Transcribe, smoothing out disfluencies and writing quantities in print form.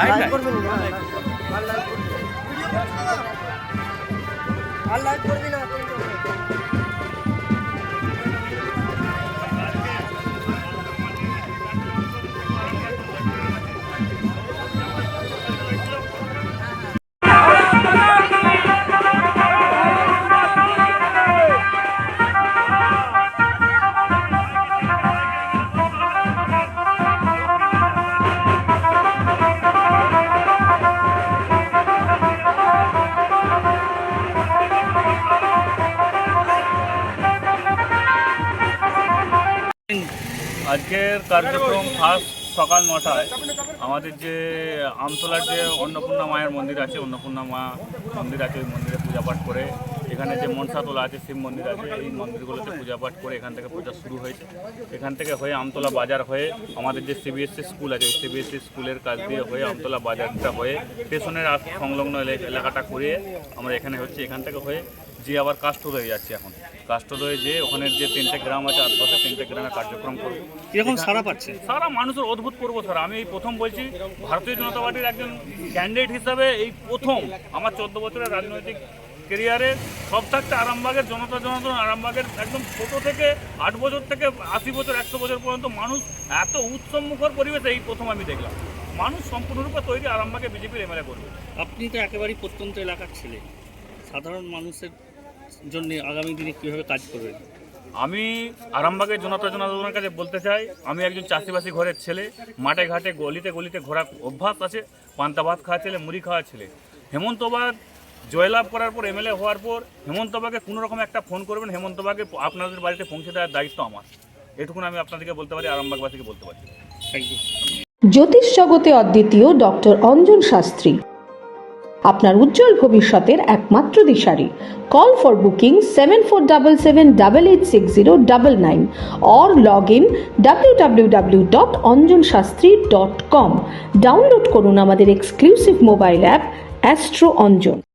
Like করবেন না, আর like করবি না। আজকের কার্যক্রম ফার্স্ট সকাল 9টায় আমাদের যে আমতলার যে অন্নপূর্ণা মায়ের মন্দির আছে, অন্নপূর্ণা মা মন্দির আছে, ওই মন্দিরে পূজাপাঠ করে, এখানে যে মনসাতলা আছে, শিব মন্দির আছে, এই মন্দিরগুলোতে পূজাপাঠ করে এখান থেকে পূজা শুরু হয়েছে। এখান থেকে হয়ে আমতলা বাজার হয়ে আমাদের যে সিবিএসসি স্কুল আছে, ওই সিবিএসসি স্কুলের কাছ দিয়ে হয়ে আমতলা বাজারটা হয়ে স্টেশনের সংলগ্ন এলাকাটা করিয়ে আমরা এখানে হচ্ছে, এখান থেকে হয়ে যে আবার কাস্টর হয়ে যাচ্ছে। এখন কাস্টর হয়ে যে ওখানে যে 3টে গ্রাম আছে, আশপাশে 3টে গ্রামে কার্যক্রম করবো। এরকম সারা পাচ্ছে সারা মানুষের অদ্ভুত করবো স্যার। আমি এই প্রথম বলছি, ভারতীয় জনতা পার্টির একজন ক্যান্ডিডেট হিসাবে এই প্রথম আমার 14 বছরের রাজনৈতিক কেরিয়ারে সব থাকতে আরামবাগের জনতা আরামবাগের একদম ছোটো থেকে 8 বছর থেকে 80 বছর 100 বছর পর্যন্ত মানুষ এত উৎসবমুখর পরিবেশে এই প্রথম আমি দেখলাম। মানুষ সম্পূর্ণরূপে তৈরি আরামবাগে বিজেপির এমএলএ করবে। আপনি তো একেবারেই প্রত্যন্ত এলাকার ছেলে, সাধারণ মানুষের জন্য আগামী দিনে কীভাবে কাজ করবেন? আমি আরামবাগের জনতার কাছে বলতে চাই, আমি একজন চাষিবাসী ঘরের ছেলে, মাঠে ঘাটে গলিতে গলিতে ঘোরা অভ্যাস আছে, পান্তা ভাত খাওয়া ছেলে, মুড়ি খাওয়া ছেলে। হেমন্তবাগ জয়লাভ করার পর, এমএলএ হওয়ার পর হেমন্তবাগে কোনো রকম একটা ফোন করবেন, হেমন্তবাগে আপনাদের বাড়িতে পৌঁছে দেওয়ার দায়িত্ব আমার। এটুকুন আমি আপনাদেরকে বলতে পারি, আরামবাগবাসীকে বলতে পারি। Thank you. জ্যোতিষ জগতে অদ্বিতীয় ডক্টর অঞ্জন শাস্ত্রী, আপনার উজ্জ্বল ভবিষ্যতের একমাত্র দিশারি। Call for booking 7477886099 or log in www.anjanshastri.com। Download করুন আমাদের exclusive mobile app astro Anjan.